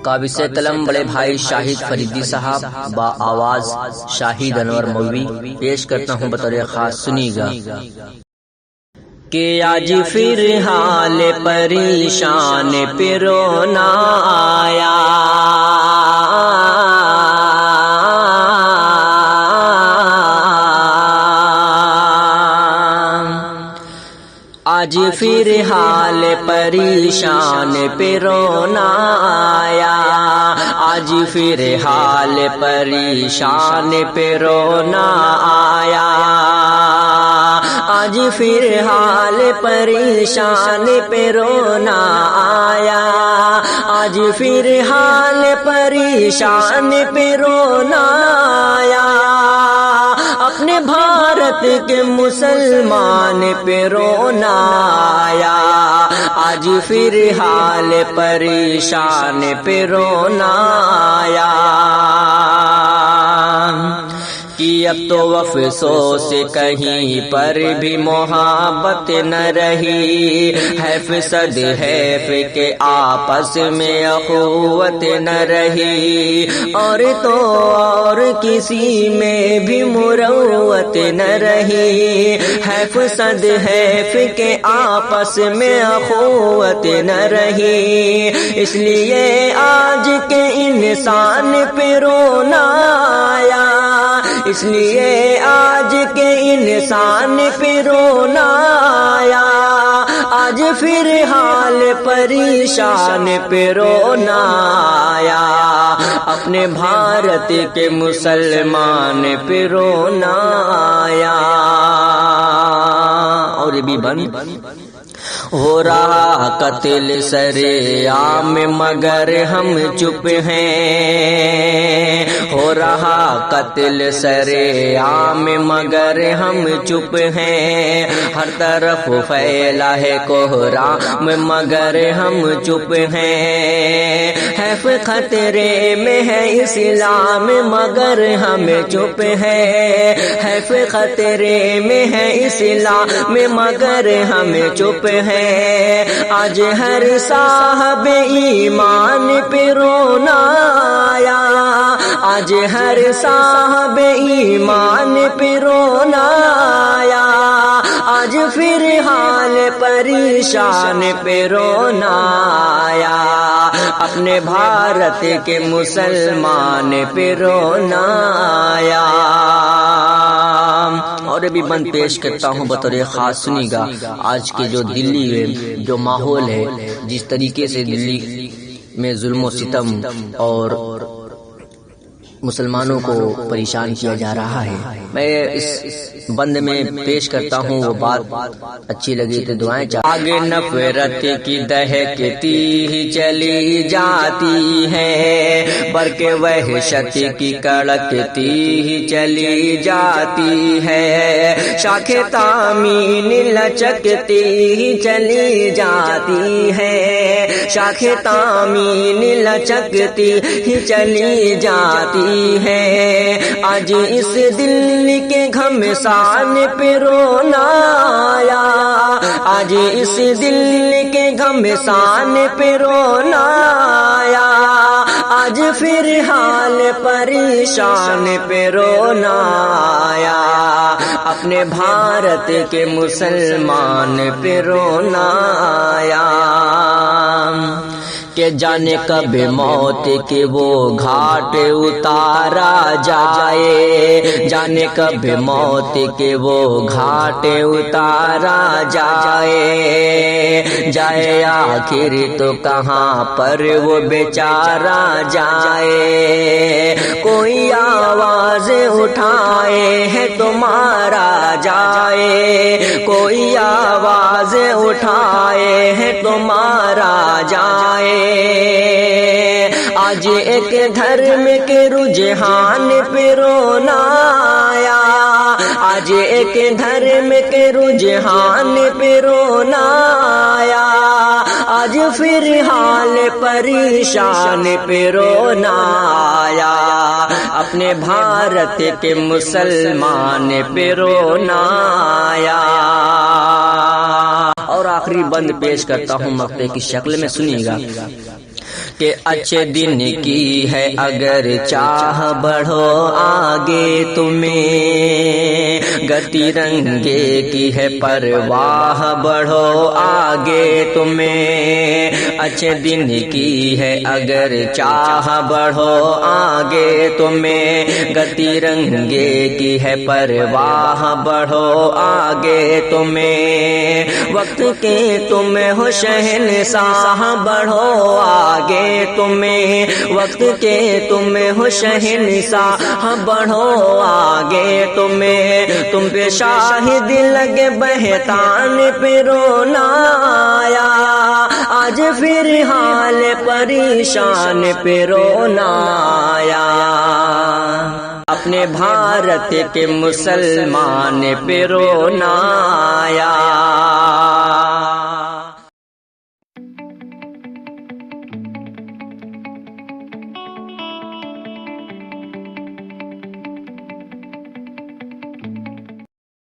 قابض قلم بڑے بھائی شاہد فریدی صاحب، با آواز شاہد انور مولوی، پیش کرتا ہوں بطور خاص، سنی گا کہ آج پھر حال پریشان پہ رونا آیا، آج پھر حال پریشان پہ رونا آیا، آج پھر حال پریشان پہ رونا آیا، آج پھر حال پریشان پہ رونا آیا، آج پھر حال پریشان پہ رونا آیا، اپنے بھارت کے مسلمان پہ رونا آیا، آج پھر حال پریشان پہ رونا آیا، کہ اب تو افسوس کہیں پر بھی محبت نہ رہی، حیف صد حیف کے آپس میں اخوت نہ رہی، اور تو اور کسی میں بھی مروت نہ رہی، حیف صد حیف کے آپس میں اخوت نہ رہی، اس لیے آج کے انسان پہ رونا آیا، اس لیے آج کے انسان پہ رونا آیا، آج پھر حال پریشان پہ رونا آیا، اپنے بھارت کے مسلمان پہ رونا آیا، اور یہ بھی بند ہو رہا قتل سرے عام مگر ہم چپ ہیں، ہو رہا قتل سرے عام مگر ہم چپ ہیں، ہر طرف پھیلا ہے کوہرام مگر ہم چپ ہیں، حیف خطرے میں ہے اسلام مگر ہم چپ ہیں، حیف خطرے میں ہے اسلام مگر ہم چپ ہیں، آج ہر صاحب ایمان پہ رونا آیا، آج ہر صاحب ایمان پہ رونا آیا، آج پھر حال پریشان پہ رونا آیا، اپنے بھارت کے مسلمان پہ رونا آیا، اور بھی بند پیش کرتا ہوں بطور خاص، سنی گا آج کے جو دلی میں جو ماحول ہے، جس طریقے سے دلی میں ظلم و ستم اور مسلمانوں کو پریشان کیا جا رہا ہے، میں اس بند میں پیش کرتا ہوں، وہ بات اچھی لگی تو دعائیں چاہتا ہوں۔ آگے نفرت کی دہکتی ہی چلی جاتی ہے، برق وحشت کی کڑکتی ہی چلی جاتی ہے، شاخ تامین لچکتی ہی چلی جاتی ہے، شاخ تامین لچکتی ہی چلی جاتی ہے، آج اس دل کے گھمسان پہ رونا آیا، آج اس دل کے گھمسان پہ رونا آیا، آج پھر حال پریشان پہ رونا آیا، اپنے بھارت کے مسلمان پہ رونا آیا، کہ جانے کب موت کے وہ گھاٹ اتارا جائے، جانے کب موت کے وہ گھاٹ اتارا جائے، جائے آخر تو کہاں پر وہ بیچارہ جائے، کوئی آواز اٹھائے ہے تمہارا جائے، کوئی آواز اٹھائے ہے تمہارا جائے، آج ایک دھرم کے رجحان پہ رونا آیا، آج ایک دھرم کے رجحان پہ رونا آیا، آج پھر حال پریشان پہ رونا آیا، اپنے بھارت کے مسلمان پہ رونا آیا۔ اور آخری بند پیش کرتا ہوں مقطع کی شکل میں، سنیے گا کہ اچھے دن کی ہے اگر چاہ بڑھو آگے تمہیں، گر ترنگے کی ہے پرواہ بڑھو آگے تمہیں، اچھے دن کی ہے اگر چاہ بڑھو آگے تمہیں، گر ترنگے کی ہے پرواہ بڑھو آگے تمہیں، وقت کے تم ہو شہنشاہ بڑھو آگے تمہیں، وقت کے تم ہو شہنشاہ بڑھو آگے تمہیں، تم پہ شاہد لگے بہتان پہ رونا آیا، آج پھر حال پریشان پہ رونا آیا، اپنے بھارت کے مسلمان پہ رونا آیا۔